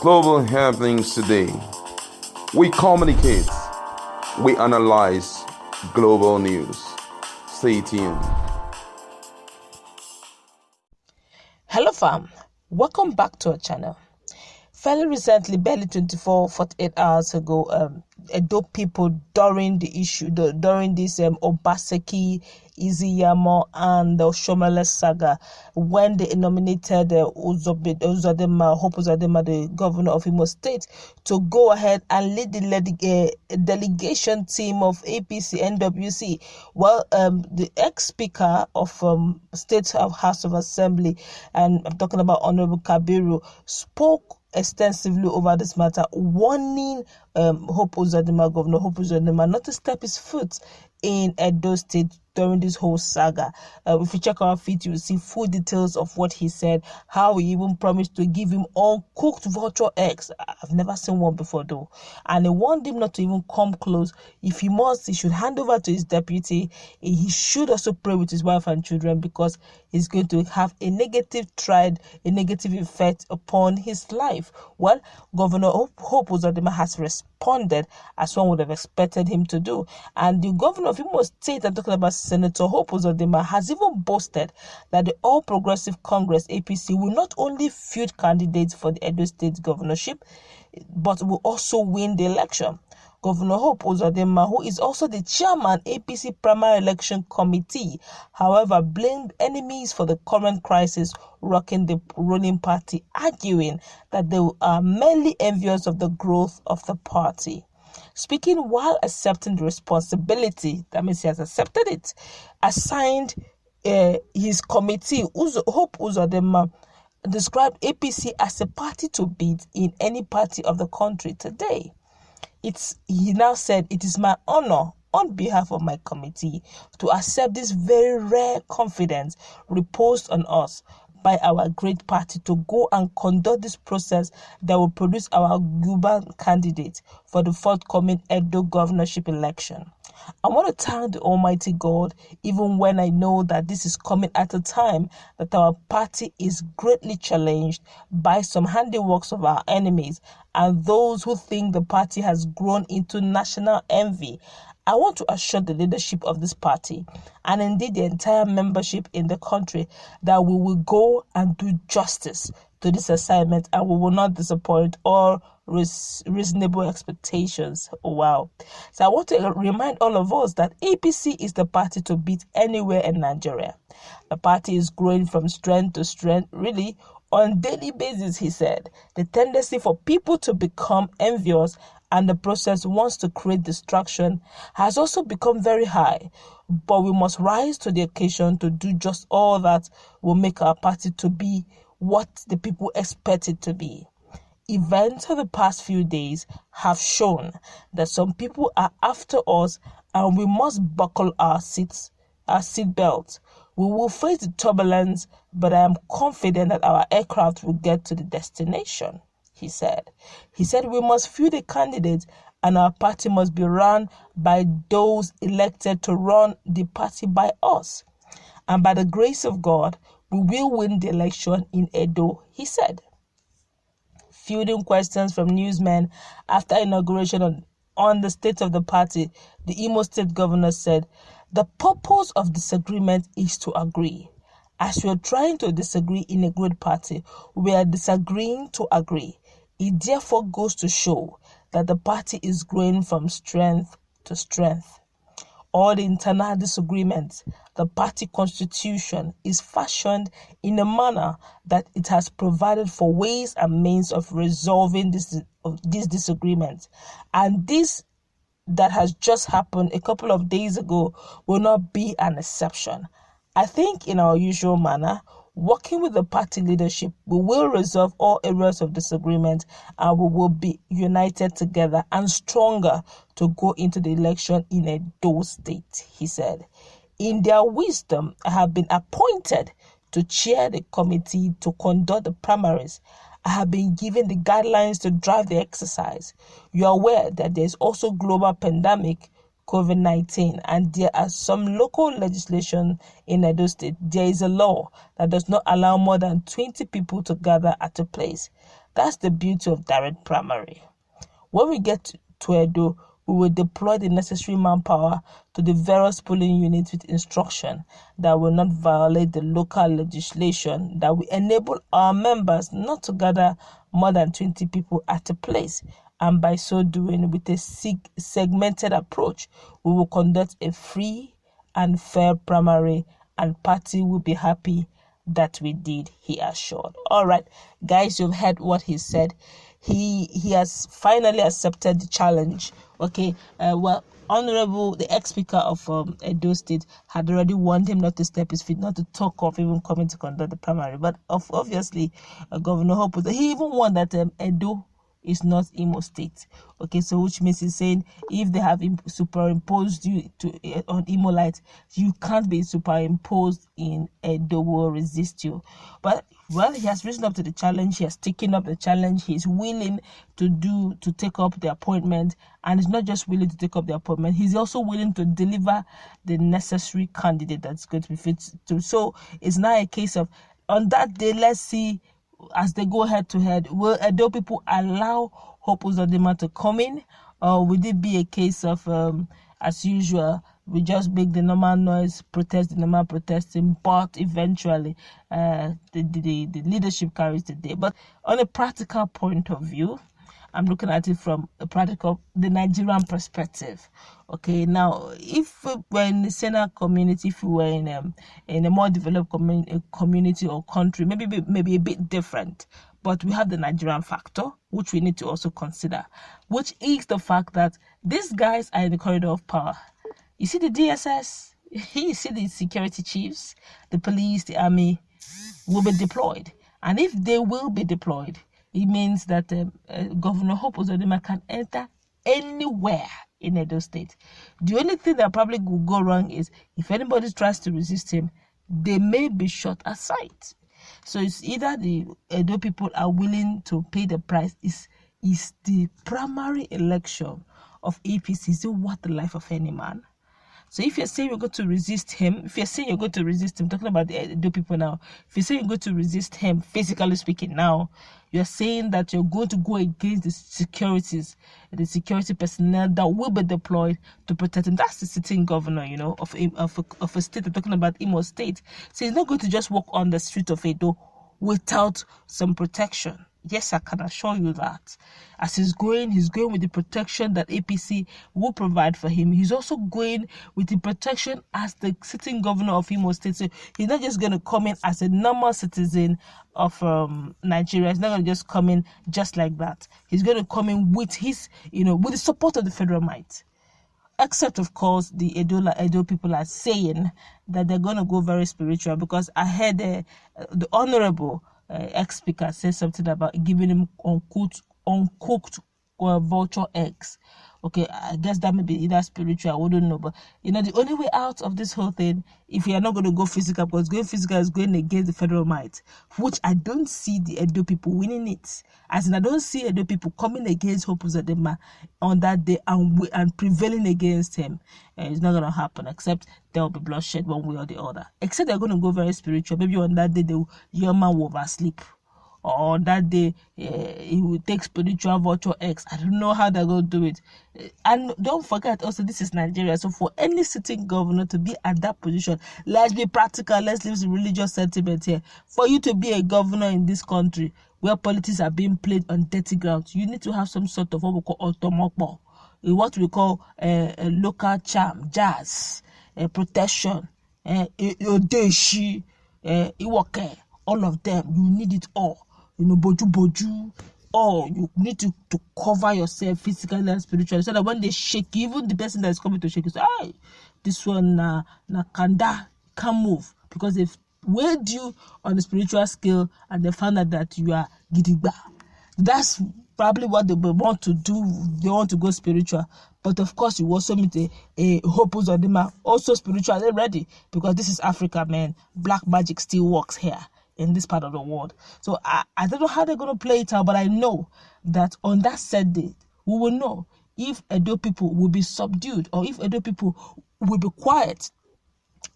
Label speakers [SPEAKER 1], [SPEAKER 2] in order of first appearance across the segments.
[SPEAKER 1] global happenings today. We communicate, we analyze global news. Stay tuned.
[SPEAKER 2] Hello fam, welcome back to our channel. Fairly recently, barely 48 hours ago, Edo people during this Obaseki, Uzodinma and the Oshiomole saga, when they nominated Uzodinma, the governor of Imo State, to go ahead and lead the delegation team of APC NWC. Well, the ex-speaker of State House of Assembly, and I'm talking about Honorable Kabiru, spoke extensively over this matter, warning Governor Hope Uzodinma not to step his foot in Edo State during this whole saga. If you check our feed, you will see full details of what he said, how he even promised to give him uncooked vulture eggs. I've never seen one before though. And he warned him not to even come close. If he must, he should hand over to his deputy. He should also pray with his wife and children, because he's going to have a negative effect upon his life. Well, Governor Hope Uzodinma has responded as one would have expected him to do. And the governor of Imo State, I'm talking about Senator Hope Uzodinma, has even boasted that the All Progressive Congress APC will not only field candidates for the Edo State governorship, but will also win the election. Governor Hope Uzodinma, who is also the chairman APC Primary Election Committee, however, blamed enemies for the current crisis rocking the ruling party, arguing that they are merely envious of the growth of the party. Speaking while accepting the responsibility, that means he has accepted it, assigned his committee, Hope Uzodinma described APC as a party to beat in any party of the country today. He now said, "It is my honor on behalf of my committee to accept this very rare confidence reposed on us by our great party to go and conduct this process that will produce our gubernatorial candidate for the forthcoming Edo governorship election. I want to thank the Almighty God, even when I know that this is coming at a time that our party is greatly challenged by some handiworks of our enemies and those who think the party has grown into national envy. I want to assure the leadership of this party, and indeed the entire membership in the country, that we will go and do justice to this assignment, and we will not disappoint all reasonable expectations." Wow. So I want to remind all of us that APC is the party to beat anywhere in Nigeria. The party is growing from strength to strength, really, on a daily basis, he said. The tendency for people to become envious and the process wants to create distraction has also become very high. But we must rise to the occasion to do just all that will make our party to be what the people expect it to be. Events of the past few days have shown that some people are after us, and we must buckle our seat belts. We will face the turbulence, but I am confident that our aircraft will get to the destination, he said. He said we must field a candidate, and our party must be run by those elected to run the party by us. And by the grace of God, we will win the election in Edo, he said. Fielding questions from newsmen after inauguration on the state of the party, the Imo State governor said, "The purpose of disagreement is to agree. As we are trying to disagree in a great party, we are disagreeing to agree. It therefore goes to show that the party is growing from strength to strength. All the internal disagreements, the party constitution is fashioned in a manner that it has provided for ways and means of resolving these disagreements. And this that has just happened a couple of days ago will not be an exception. I think in our usual manner, working with the party leadership, we will resolve all areas of disagreement, and we will be united together and stronger to go into the election in Edo State," he said. "In their wisdom, I have been appointed to chair the committee to conduct the primaries. I have been given the guidelines to drive the exercise. You are aware that there is also global pandemic, COVID-19, and there are some local legislation in Edo State. There is a law that does not allow more than 20 people to gather at a place. That's the beauty of direct primary. When we get to Edo, we will deploy the necessary manpower to the various polling units with instruction that will not violate the local legislation, that will enable our members not to gather more than 20 people at a place. And by so doing, with a segmented approach, we will conduct a free and fair primary, and party will be happy that we did, he assured. All right, guys, you've heard what he said. He has finally accepted the challenge. Okay, Honorable, the ex-speaker of Edo State, had already warned him not to step his feet, not to talk of even coming to conduct the primary. But obviously, Governor Hope, he even warned that Edo is not Imo State. Okay, so which means he's saying if they have superimposed you on Imo Light, you can't be superimposed in Edo, will resist you. But well, he has risen up to the challenge. He has taken up the challenge. He's willing to take up the appointment, and he's not just willing to take up the appointment. He's also willing to deliver the necessary candidate that's going to be fit to. So it's not a case of on that day. Let's see. As they go head to head, will Edo people allow Hope Uzodinma to come in, or will it be a case of, as usual, we just make the normal noise, protest the normal protesting, but eventually the leadership carries the day? But on a practical point of view, I'm looking at it from the Nigerian perspective. Okay, now if we're in the Sena community, if we were in a more developed community or country, maybe a bit different. But we have the Nigerian factor, which we need to also consider, which is the fact that these guys are in the corridor of power. You see the DSS, you see the security chiefs, the police, the army will be deployed. And if they will be deployed, it means that Governor Hope Uzodinma can enter anywhere in Edo State. The only thing that probably will go wrong is if anybody tries to resist him, they may be shot at sight. So it's either the Edo people are willing to pay the price. Is the primary election of APC, is it worth the life of any man? So if you're saying you're going to resist him, talking about the Edo people now, if you're saying you're going to resist him, physically speaking now, you're saying that you're going to go against the security personnel that will be deployed to protect him. That's the sitting governor, of a state. We're talking about Imo State. So he's not going to just walk on the street of Edo without some protection. Yes, I can assure you that. As he's going with the protection that APC will provide for him. He's also going with the protection as the sitting governor of Imo State. So he's not just going to come in as a normal citizen of Nigeria. He's not going to just come in just like that. He's going to come in with his, with the support of the federal might. Except, of course, the Edo people are saying that they're going to go very spiritual, because I heard the honorable ex-speaker say something about giving him uncooked vulture eggs. Okay, I guess that may be either spiritual, I wouldn't know. But, the only way out of this whole thing, if you are not going to go physical, because going physical is going against the federal might, which I don't see the Edo people winning it. As in, I don't see Edo people coming against Hope Uzodinma on that day and prevailing against him. It's not going to happen, except there will be bloodshed one way or the other. Except they're going to go very spiritual. Maybe on that day, your man will oversleep. Or that day, he will take spiritual vulture eggs. I don't know how they're going to do it. And don't forget also, this is Nigeria. So for any sitting governor to be at that position, let's be practical. Let's leave the religious sentiment here. For you to be a governor in this country where politics are being played on dirty ground, you need to have some sort of what we call otomokpo, what we call a local charm, jazz, protection, odeshi, iwoke, all of them. You need it all. Boju, or you need to cover yourself physically and spiritually, so that when they shake you, even the person that is coming to shake you, say, "Hey, this one na kanda can't move," because they've weighed you on the spiritual scale and they found out that you are gidigba. That's probably what they want to do. They want to go spiritual, but of course you also meet a Hope Uzodinma, also spiritually ready, because this is Africa, man. Black magic still works here in this part of the world. So I don't know how they're going to play it out, but I know that on that set day, we will know if Edo people will be subdued, or if Edo people will be quiet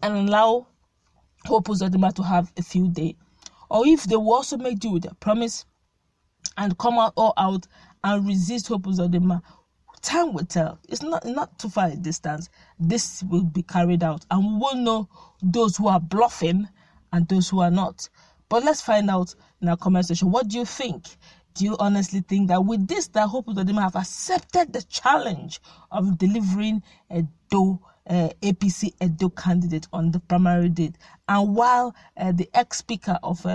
[SPEAKER 2] and allow Hope Uzodinma to have a field day, or if they will also make do with their promise and come out all out and resist Hope Uzodinma. Time will tell. It's not too far a distance. This will be carried out, and we will know those who are bluffing and those who are not. But let's find out in our comment section. What do you think? Do you honestly think that with this, that Hope Uzodinma have accepted the challenge of delivering a APC Edo candidate on the primary date? And while the ex-speaker of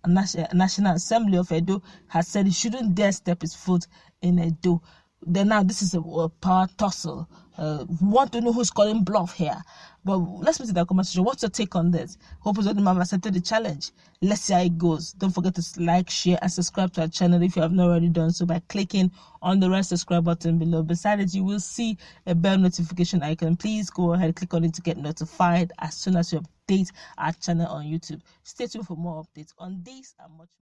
[SPEAKER 2] National Assembly of Edo has said he shouldn't dare step his foot in Edo, then now this is a power tussle. We want to know who's calling bluff here. But let's put it in the comment section. What's your take on this? Hope Uzodinma have accepted the challenge. Let's see how it goes. Don't forget to like, share, and subscribe to our channel if you have not already done so by clicking on the red subscribe button below. Beside it, you will see a bell notification icon. Please go ahead, click on it to get notified as soon as you update our channel on YouTube. Stay tuned for more updates on this and much more.